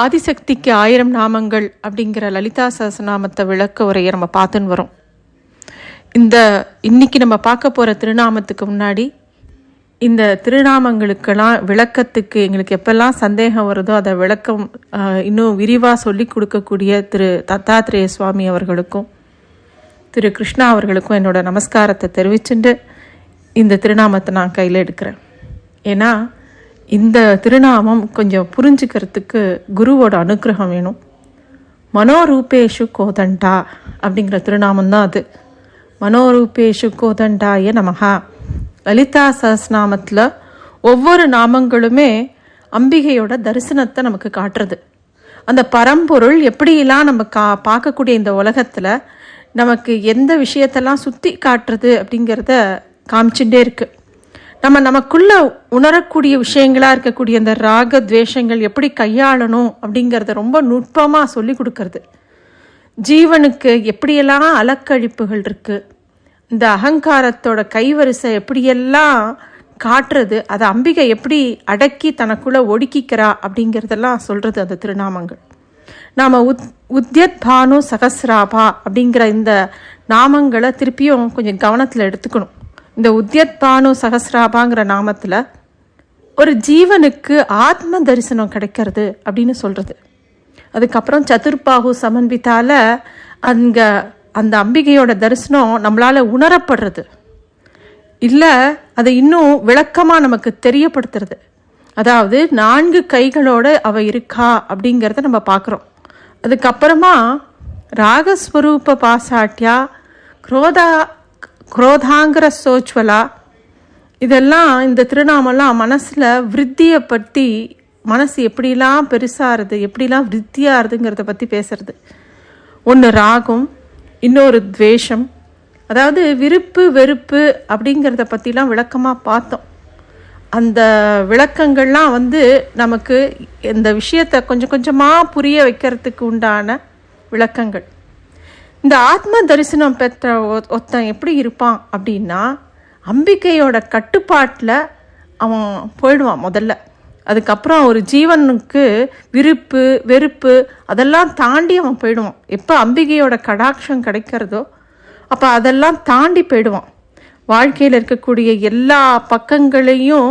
ஆதிசக்திக்கு 1000 நாமங்கள் அப்படிங்கிற லலிதா சஹஸ்ரநாமத்தை விளக்க உரையை நம்ம பார்த்துன்னு வரோம். இன்னைக்கு நம்ம பார்க்க போகிற திருநாமத்துக்கு முன்னாடி இந்த திருநாமங்களுக்கெல்லாம் விளக்கத்துக்கு எங்களுக்கு எப்பெல்லாம் சந்தேகம் வருதோ அதை விளக்கம் இன்னும் விரிவாக சொல்லி கொடுக்கக்கூடிய திரு தத்தாத்ரேய சுவாமி அவர்களுக்கும் திரு கிருஷ்ணா அவர்களுக்கும் என்னோட நமஸ்காரத்தை தெரிவிச்சுட்டு இந்த திருநாமத்தை நான் கையில் எடுக்கிறேன். ஏன்னா இந்த திருநாமம் கொஞ்சம் புரிஞ்சுக்கிறதுக்கு குருவோட அனுகிரகம் வேணும். மனோரூபேஷு கோதண்டா அப்படிங்கிற திருநாமம் தான் அது. மனோரூபேஷு கோதண்டாய நமஹா. லலிதா சஹஸ்ரநாமத்தில் ஒவ்வொரு நாமங்களுமே அம்பிகையோட தரிசனத்தை நமக்கு காட்டுறது. அந்த பரம்பொருள் எப்படியெல்லாம் நம்ம பார்க்கக்கூடிய இந்த உலகத்தில் நமக்கு எந்த விஷயத்தெல்லாம் சுற்றி காட்டுறது அப்படிங்கிறத காமிச்சுட்டே இருக்கு. நமக்குள்ள உணரக்கூடிய விஷயங்களாக இருக்கக்கூடிய அந்த ராக துவேஷங்கள் எப்படி கையாளணும் அப்படிங்கிறத ரொம்ப நுட்பமாக சொல்லி கொடுக்கறது. ஜீவனுக்கு எப்படியெல்லாம் அலக்கழிப்புகள் இருக்குது, இந்த அகங்காரத்தோட கைவரிசை எப்படியெல்லாம் காட்டுறது, அதை அம்பிகை எப்படி அடக்கி தனக்குள்ளே ஒடுக்கிக்கிறா அப்படிங்கிறதெல்லாம் சொல்கிறது அந்த திருநாமங்கள். நாம் உத்யத் பானு சகஸ்ராபா அப்படிங்கிற இந்த நாமங்களை திருப்பியும் கொஞ்சம் கவனத்தில் எடுத்துக்கணும். இந்த உத்யத் பானு சகஸ்ராபாங்கிற நாமத்தில் ஒரு ஜீவனுக்கு ஆத்ம தரிசனம் கிடைக்கிறது அப்படின்னு சொல்கிறது. அதுக்கப்புறம் சதுர்பாகு சமன்வித்தால அந்த அம்பிகையோட தரிசனம் நம்மளால் உணரப்படுறது இல்லை, அதை இன்னும் விளக்கமாக நமக்கு தெரியப்படுத்துறது. அதாவது 4 கைகளோடு அவள் இருக்கா அப்படிங்கிறத நம்ம பார்க்குறோம். அதுக்கப்புறமா ராகஸ்வரூப பாசாட்டியா குரோதாங்கிற சோச்வலா, இதெல்லாம் இந்த திருநாமெல்லாம் மனசில் விருத்தியை பற்றி, மனசு எப்படிலாம் பெருசாகிறது எப்படிலாம் விருத்தியாகிறதுங்கிறத பற்றி பேசுறது. ஒன்று ராகம், இன்னொரு துவேஷம், அதாவது விருப்பு வெறுப்பு அப்படிங்கிறத பற்றிலாம் விளக்கமாக பார்த்தோம். அந்த விளக்கங்கள்லாம் நமக்கு இந்த விஷயத்தை கொஞ்சம் கொஞ்சமாக புரிய வைக்கிறதுக்கு உண்டான விளக்கங்கள். இந்த ஆத்ம தரிசனம் பெற்ற ஒருத்தன் எப்படி இருப்பான் அப்படின்னா, அம்பிகையோட கட்டுப்பாட்டில் அவன் போயிடுவான் முதல்ல. அதுக்கப்புறம் ஒரு ஜீவனுக்கு விருப்பு வெறுப்பு அதெல்லாம் தாண்டி அவன் போயிடுவான். எப்போ அம்பிகையோட கடாட்சம் கிடைக்கிறதோ அப்போ அதெல்லாம் தாண்டி போயிடுவான். வாழ்க்கையில் இருக்கக்கூடிய எல்லா பக்கங்களையும்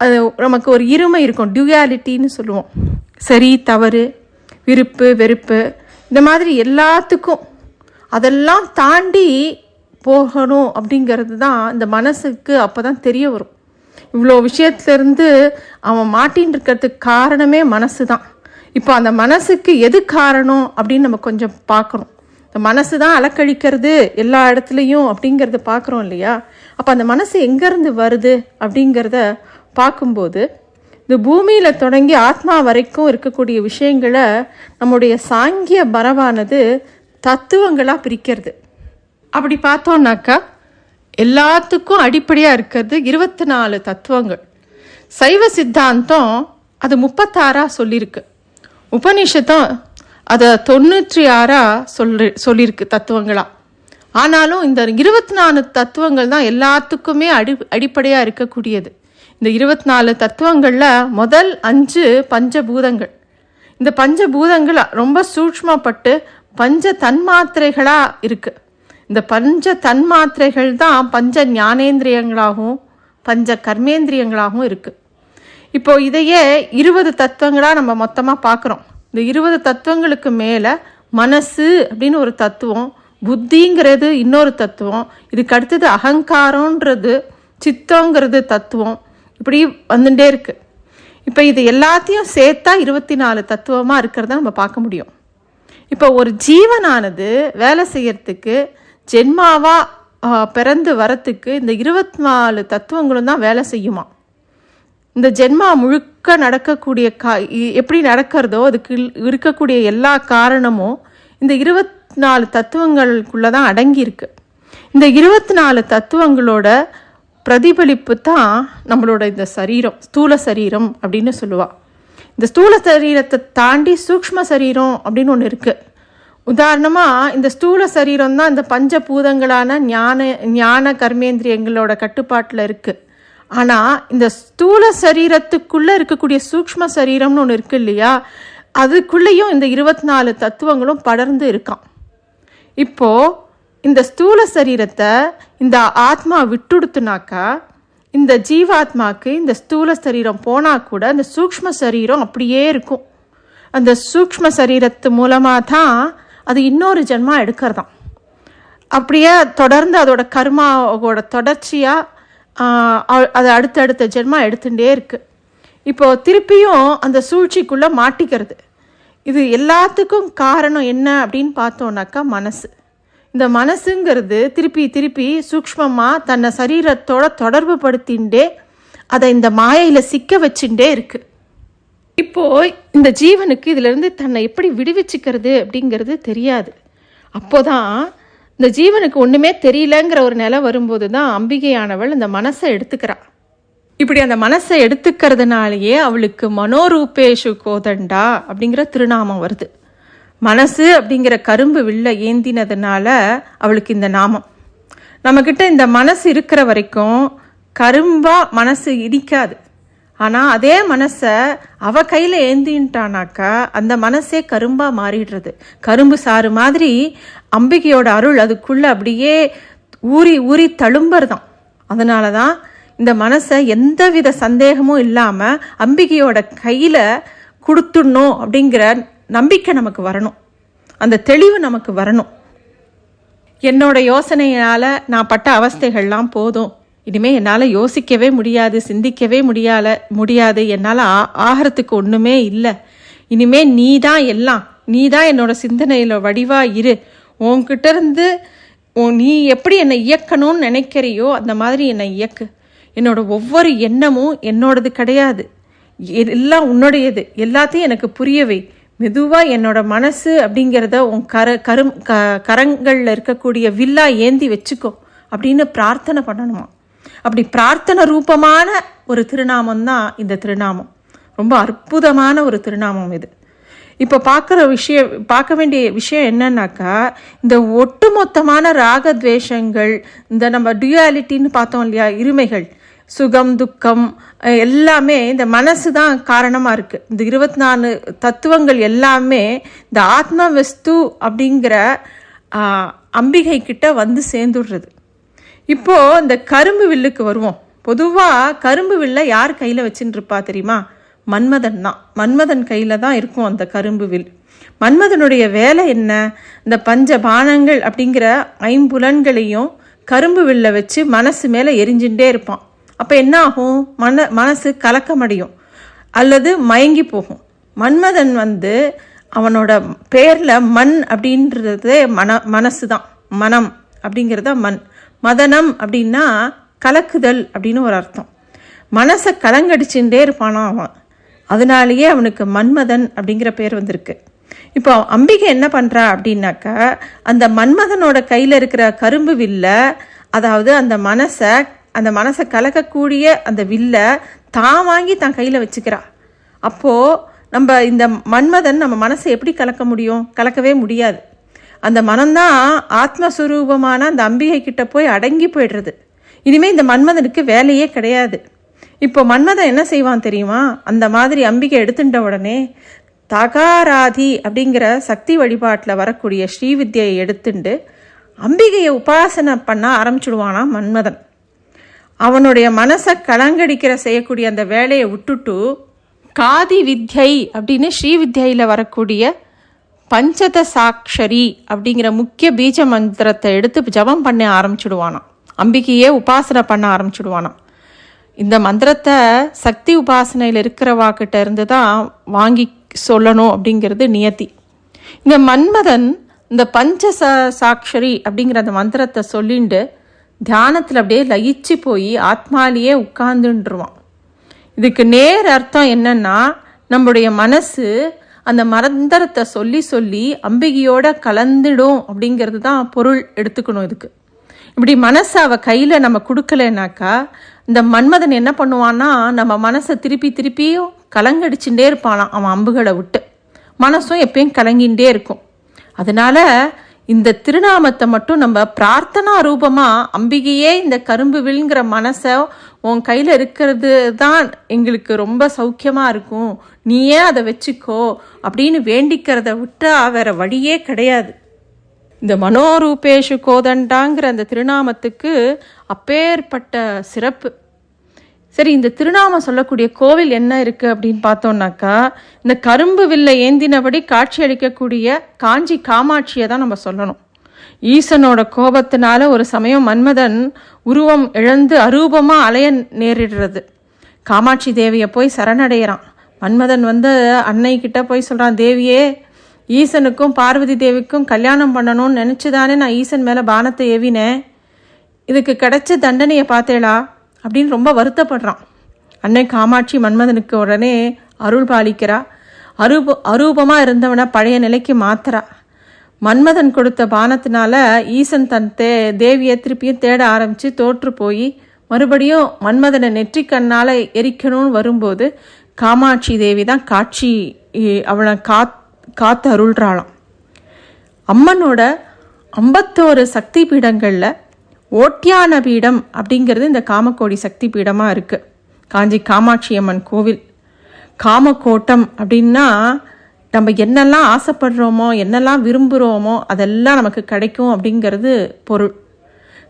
அது நமக்கு ஒரு இருமை இருக்கும், டியூயாலிட்டின்னு சொல்லுவோம். சரி தவறு, விருப்பு வெறுப்பு, இந்த மாதிரி எல்லாத்துக்கும் அதெல்லாம் தாண்டி போகணும் அப்படிங்கிறது தான் இந்த மனசுக்கு அப்போ தான் தெரிய வரும். இவ்வளோ விஷயத்துலேருந்து அவன் மாட்டின்னு இருக்கிறதுக்கு காரணமே மனசு தான். இப்போ அந்த மனசுக்கு எது காரணம் அப்படின்னு நம்ம கொஞ்சம் பார்க்கணும். இந்த மனசு தான் அலக்கழிக்கிறது எல்லா இடத்துலையும் அப்படிங்கிறத பார்க்குறோம் இல்லையா? அப்போ அந்த மனசு எங்கேருந்து வருது அப்படிங்கிறத பார்க்கும்போது இந்த பூமியில் தொடங்கி ஆத்மா வரைக்கும் இருக்கக்கூடிய விஷயங்களை நம்முடைய சாங்கிய பரவானது தத்துவங்களாக பிரிக்கிறது. அப்படி பார்த்தோன்னாக்கா எல்லாத்துக்கும் அடிப்படையாக இருக்கிறது 24 தத்துவங்கள். சைவ சித்தாந்தம் அது 36 சொல்லியிருக்கு. உபநிஷத்தும் அதை 96 சொல்லியிருக்கு தத்துவங்களா. ஆனாலும் இந்த 24 தத்துவங்கள் தான் எல்லாத்துக்குமே அடிப்படையாக இருக்கக்கூடியது. இந்த 24 தத்துவங்களில் முதல் 5 பஞ்சபூதங்கள். இந்த பஞ்சபூதங்கள் ரொம்ப சூக்ஷ்மப்பட்டு பஞ்ச தன்மாத்திரைகளாக இருக்குது. இந்த பஞ்ச தன்மாத்திரைகள் தான் பஞ்ச ஞானேந்திரியங்களாகவும் பஞ்ச கர்மேந்திரியங்களாகவும் இருக்குது. இப்போ இதையே 20 தத்துவங்களாக நம்ம மொத்தமாக பார்க்குறோம். இந்த 20 தத்துவங்களுக்கு மேலே மனசு அப்படின்னு ஒரு தத்துவம், புத்திங்கிறது இன்னொரு தத்துவம், இதுக்கு அடுத்தது அகங்காரன்றது, சித்தங்கிறது தத்துவம், இப்படி வந்துட்டே இருக்கு. இப்போ இது எல்லாத்தையும் சேர்த்தா 24 தத்துவமாக இருக்கிறத நம்ம பார்க்க முடியும். இப்போ ஒரு ஜீவனானது வேலை செய்யறதுக்கு ஜென்மாவாக பிறந்து வரத்துக்கு இந்த 24 தத்துவங்களும் தான் வேலை செய்யுமா. இந்த ஜென்மா முழுக்க நடக்கக்கூடிய எப்படி நடக்கிறதோ அதுக்கு இருக்கக்கூடிய எல்லா காரணமும் இந்த 24 தத்துவங்களுக்குள்ளே தான் அடங்கியிருக்கு. இந்த 24 தத்துவங்களோட பிரதிபலிப்பு தான் நம்மளோட இந்த சரீரம், ஸ்தூல சரீரம் அப்படின்னு சொல்லுவாள். இந்த ஸ்தூல சரீரத்தை தாண்டி சூக்ஷ்ம சரீரம் அப்படின்னு ஒன்று இருக்குது. உதாரணமாக இந்த ஸ்தூல சரீரம் தான் இந்த பஞ்சபூதங்களான ஞான கர்மேந்திரியங்களோட கட்டுப்பாட்டில் இருக்குது. ஆனால் இந்த ஸ்தூல சரீரத்துக்குள்ளே இருக்கக்கூடிய சூக்ஷ்ம சரீரம்னு ஒன்று இருக்குது இல்லையா, அதுக்குள்ளேயும் இந்த 24 தத்துவங்களும் படர்ந்து இருக்கான். இப்போது இந்த ஸ்தூல சரீரத்தை இந்த ஆத்மா விட்டுடுத்துனாக்கா இந்த ஜீவாத்மாவுக்கு இந்த ஸ்தூல சரீரம் போனால் கூட இந்த சூக்ஷ்ம சரீரம் அப்படியே இருக்கும். அந்த சூக்ஷ்ம சரீரத்து மூலமாக தான் அது இன்னொரு ஜென்மா எடுக்கிறதாம். அப்படியே தொடர்ந்து அதோட கர்மாவோட தொடர்ச்சியாக அது அடுத்தடுத்த ஜென்மா எடுத்துகிட்டே இருக்குது. இப்போது திருப்பியும் அந்த சூழ்ச்சிக்குள்ளே மாட்டிக்கிறது. இது எல்லாத்துக்கும் காரணம் என்ன அப்படின்னு பார்த்தோன்னாக்கா மனசு. இந்த மனசுங்கிறது திருப்பி திருப்பி சூக்ஷ்மமாக தன்னை சரீரத்தோட தொடர்பு படுத்திகிட்டே அதை இந்த மாயையில் சிக்க வச்சுட்டே இருக்குது. இப்போது இந்த ஜீவனுக்கு இதிலிருந்து தன்னை எப்படி விடுவிச்சுக்கிறது அப்படிங்கிறது தெரியாது. அப்போதான் இந்த ஜீவனுக்கு ஒன்றுமே தெரியலங்கிற ஒரு நிலை வரும்போது தான் அம்பிகையானவள் இந்த மனசை எடுத்துக்கிறாள். இப்படி அந்த மனசை எடுத்துக்கிறதுனாலேயே அவளுக்கு மனோரூபேஷு கோதண்டா அப்படிங்கிற திருநாமம் வருது. மனசு அப்படிங்கிற கரும்பு வில்ல ஏந்தினதுனால அவளுக்கு இந்த நாமம். நம்மக்கிட்ட இந்த மனசு இருக்கிற வரைக்கும் கரும்பாக மனசு இடிக்காது. ஆனால் அதே மனசை அவ கையில் ஏந்தின்ட்டானாக்கா அந்த மனசே கரும்பாக மாறிடுறது. கரும்பு சாறு மாதிரி அம்பிகையோட அருள் அதுக்குள்ளே அப்படியே ஊறி ஊறி தழும்புறதான். அதனால தான் இந்த மனசை எந்தவித சந்தேகமும் இல்லாமல் அம்பிகையோட கையில் கொடுத்துடணும் அப்படிங்கிற நம்பிக்கை நமக்கு வரணும், அந்த தெளிவு நமக்கு வரணும். என்னோட யோசனையால் நான் பட்ட அவஸ்தைகள்லாம் போதும், இனிமேல் என்னால் யோசிக்கவே முடியாது, சிந்திக்கவே முடியாது, என்னால் ஆகிறதுக்கு ஒன்றுமே இல்லை, இனிமேல் நீ தான் எல்லாம், நீ தான் என்னோட சிந்தனையில் வடிவாக இரு, உன்கிட்ட இருந்து நீ எப்படி என்னை இயக்கணும்னு நினைக்கிறியோ அந்த மாதிரி என்னை இயக்கு. என்னோட ஒவ்வொரு எண்ணமும் என்னோடது கிடையாது, எல்லாம் உன்னுடையது, எல்லாத்தையும் எனக்கு புரியவை. மெதுவாக என்னோட மனசு அப்படிங்கிறத உன் கரங்களில் இருக்கக்கூடிய வில்லா ஏந்தி வச்சுக்கோ அப்படின்னு பிரார்த்தனை பண்ணணுமா. அப்படி பிரார்த்தனை ரூபமான ஒரு திருநாமம் தான் இந்த திருநாமம். ரொம்ப அற்புதமான ஒரு திருநாமம் இது. இப்போ பார்க்க வேண்டிய விஷயம் என்னன்னாக்கா, இந்த ஒட்டுமொத்தமான ராகத்வேஷங்கள், இந்த நம்ம டியூயாலிட்டின்னு பார்த்தோம் இல்லையா, இருமைகள், சுகம் துக்கம் எல்லாமே இந்த மனசு தான் காரணமாக இருக்குது. இந்த 24 தத்துவங்கள் எல்லாமே இந்த ஆத்ம வஸ்து அப்படிங்கிற அம்பிகை கிட்ட வந்து சேர்ந்துடுறது. இப்போது இந்த கரும்பு வில்லுக்கு வருவோம். பொதுவாக கரும்பு வில்லை யார் கையில் வச்சுன்னு இருப்பா தெரியுமா? மன்மதன் தான். மன்மதன் கையில் தான் இருக்கும் அந்த கரும்பு வில். மன்மதனுடைய வேலை என்ன? இந்த பஞ்ச பானங்கள் அப்படிங்கிற 5 புலன்களையும் கரும்பு வில்லை வச்சு மனசு மேலே எரிஞ்சுட்டே இருப்பான். அப்போ என்ன ஆகும்? மனசு கலக்கமடையும் அல்லது மயங்கி போகும். மன்மதன் வந்து அவனோட பேரில் மண் அப்படின்றதே மனசு தான். மனம் அப்படிங்கிறத மண். மதனம் அப்படின்னா கலக்குதல் அப்படின்னு ஒரு அர்த்தம். மனசை கலங்கடிச்சுட்டே இருப்பானா அவன். அதனாலேயே அவனுக்கு மன்மதன் அப்படிங்கிற பேர் வந்திருக்கு. இப்போ அம்பிகை என்ன பண்ணுறா அப்படின்னாக்கா, அந்த மன்மதனோட கையில் இருக்கிற கரும்பு வில்ல, அதாவது அந்த மனசை கலக்கக்கூடிய அந்த வில்லை தான் வாங்கி தான் கையில் வச்சுக்கிறா. அப்போது நம்ம இந்த மன்மதன் நம்ம மனசை எப்படி கலக்க முடியும்? கலக்கவே முடியாது. அந்த மனம்தான் ஆத்மஸ்வரூபமான அந்த அம்பிகை கிட்ட போய் அடங்கி போய்டுறது. இனிமேல் இந்த மன்மதனுக்கு வேலையே கிடையாது. இப்போ மன்மதன் என்ன செய்வான் தெரியுமா? அந்த மாதிரி அம்பிகை எடுத்துட்ட உடனே தகாராதி அப்படிங்கிற சக்தி வழிபாட்டில் வரக்கூடிய ஸ்ரீவித்யை எடுத்துட்டு அம்பிகையை உபாசனை பண்ண ஆரம்பிச்சுடுவானா மன்மதன். அவனுடைய மனசை கலங்கடிக்கிற செய்யக்கூடிய அந்த வேலையை விட்டுட்டு காதி வித்யை அப்படின்னு ஸ்ரீவித்யில் வரக்கூடிய பஞ்சத சாட்சரி அப்படிங்கிற முக்கிய பீஜ மந்திரத்தை எடுத்து ஜபம் பண்ண ஆரம்பிச்சுடுவானாம். அம்பிகையே உபாசனை பண்ண ஆரம்பிச்சுடுவானாம். இந்த மந்திரத்தை சக்தி உபாசனையில் இருக்கிறவாக்கிட்ட இருந்து தான் வாங்கி சொல்லணும் அப்படிங்கிறது நியதி. இந்த மன்மதன் இந்த பஞ்ச சாட்சரி அப்படிங்கிற அந்த மந்திரத்தை சொல்லிட்டு தியானத்தில் அப்படியே லயிச்சு போய் ஆத்மாலேயே உட்கார்ந்துருவான். இதுக்கு நேர் அர்த்தம் என்னன்னா, நம்முடைய மனசு அந்த மந்திரத்தை சொல்லி சொல்லி அம்பிகையோட கலந்துடும் அப்படிங்கிறது தான் பொருள் எடுத்துக்கணும். இதுக்கு இப்படி மனசை அவள் கையில் நம்ம கொடுக்கலனாக்கா இந்த மன்மதன் என்ன பண்ணுவான்னா, நம்ம மனசை திருப்பியும் கலங்கடிச்சுட்டே இருப்பானாம். அவன் அம்புகளை விட்டு மனசும் எப்பயும் கலங்கிகிட்டே இருக்கும். அதனால இந்த திருநாமத்தை மட்டும் நம்ம பிரார்த்தனா ரூபமாக அம்பிகையே இந்த கரும்பு வில்ங்கிற மனசை உன் கையில் இருக்கிறது தான் எங்களுக்கு ரொம்ப சௌக்கியமாக இருக்கும், நீயே அதை வச்சுக்கோ அப்படின்னு வேண்டிக்கிறத விட்டா வேற வழியே கிடையாது. இந்த மனோரூபேஷு கோதண்டாங்கிற அந்த திருநாமத்துக்கு அப்பேற்பட்ட சிறப்பு. சரி, இந்த திருநாமம் சொல்லக்கூடிய கோவில் என்ன இருக்கு அப்படின்னு பார்த்தோம்னாக்கா, இந்த கரும்பு வில்லை ஏந்தினபடி காட்சி அளிக்கக்கூடிய காஞ்சி காமாட்சியை தான் நம்ம சொல்லணும். ஈசனோட கோபத்தினால ஒரு சமயம் மன்மதன் உருவம் இழந்து அரூபமா அலைய நேரிடுறது. காமாட்சி தேவியை போய் சரணடைகிறான். மன்மதன் அன்னை கிட்ட போய் சொல்றான், தேவியே, ஈசனுக்கும் பார்வதி தேவிக்கும் கல்யாணம் பண்ணணும்னு நினைச்சுதானே நான் ஈசன் மேல பானத்தை ஏவினேன், இதுக்கு கிடைச்ச தண்டனையை பார்த்தேளா அப்படின்னு ரொம்ப வருத்தப்படுறான். அன்னை காமாட்சி மன்மதனுக்கு உடனே அருள் பாலிக்கிறா. அரூபமா இருந்தவனை பழைய நிலைக்கு மாத்துறா. மன்மதன் கொடுத்த பானத்தினால ஈசன் தன் தேவியை திருப்பியும் தேட ஆரம்பிச்சு தோற்று போய் மறுபடியும் மன்மதனை நெற்றி கண்ணால எரிக்கணும்னு வரும்போது காமாட்சி தேவி தான் காட்சி அவளை காத்து அருள்றாளாம். அம்மனோட 51 சக்தி பீடங்கள்ல ஓட்டியான பீடம் அப்படிங்கிறது இந்த காமக்கோடி சக்தி பீடமா இருக்கு. காஞ்சி காமாட்சி அம்மன் கோவில். காமக்கோட்டம் அப்படின்னா நம்ம என்னெல்லாம் ஆசைப்படுறோமோ, என்னெல்லாம் விரும்புகிறோமோ அதெல்லாம் நமக்கு கிடைக்கும் அப்படிங்கிறது பொருள்.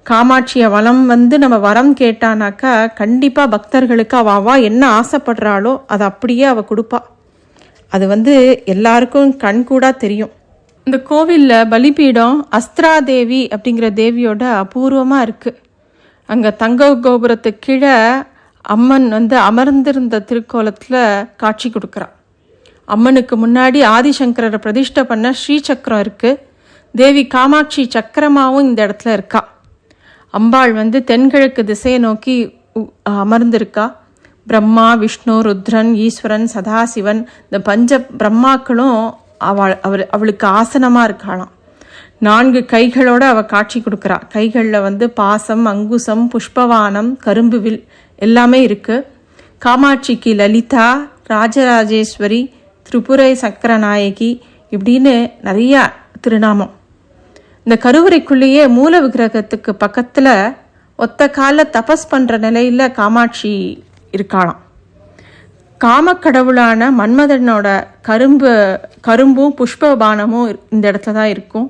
காமாட்சியை வலம் நம்ம வரம் கேட்டானாக்கா கண்டிப்பாக பக்தர்களுக்கு அவள் என்ன ஆசைப்படுறாளோ அதை அப்படியே அவள் கொடுப்பா. அது எல்லாருக்கும் கண்கூடா தெரியும். இந்த கோவிலில் பலிபீடம் அஸ்திரா தேவி அப்படிங்கிற தேவியோட அபூர்வமாக இருக்குது. அங்கே தங்க கோபுரத்துக்கு கீழே அம்மன் அமர்ந்திருந்த திருக்கோலத்தில் காட்சி கொடுக்குறான். அம்மனுக்கு முன்னாடி ஆதிசங்கரரை பிரதிஷ்டை பண்ண ஸ்ரீசக்கரம் இருக்குது. தேவி காமாட்சி சக்கரமாகவும் இந்த இடத்துல இருக்கா. அம்பாள் தென்கிழக்கு திசையை நோக்கி அமர்ந்திருக்கா. பிரம்மா, விஷ்ணு, ருத்ரன், ஈஸ்வரன், சதாசிவன் இந்த பஞ்ச பிரம்மாக்களும் அவளுக்கு ஆசனமாக இருக்காளாம். 4 கைகளோடு அவள் காட்சி கொடுக்குறா. கைகளில் பாசம், அங்குசம், புஷ்பவானம், கரும்புவில் எல்லாமே இருக்குது. காமாட்சிக்கு லலிதா, ராஜராஜேஸ்வரி, திரிபுரை சக்கரநாயகி இப்படின்னு நிறையா திருநாமம். இந்த கருவறைக்குள்ளேயே மூல விக்கிரகத்துக்கு பக்கத்தில் ஒத்த கால தபஸ் பண்ணுற நிலையில் காமாட்சி இருக்காளாம். காமக்கடவுளான மன்மதனோட கரும்பும் புஷ்பபானமும் இந்த இடத்துல தான் இருக்கும்.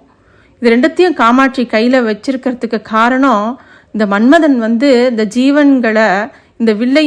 இது ரெண்டுத்தையும் காமாட்சி கையில் வச்சிருக்கிறதுக்கு காரணம், இந்த மன்மதன் இந்த ஜீவன்களை இந்த வில்லை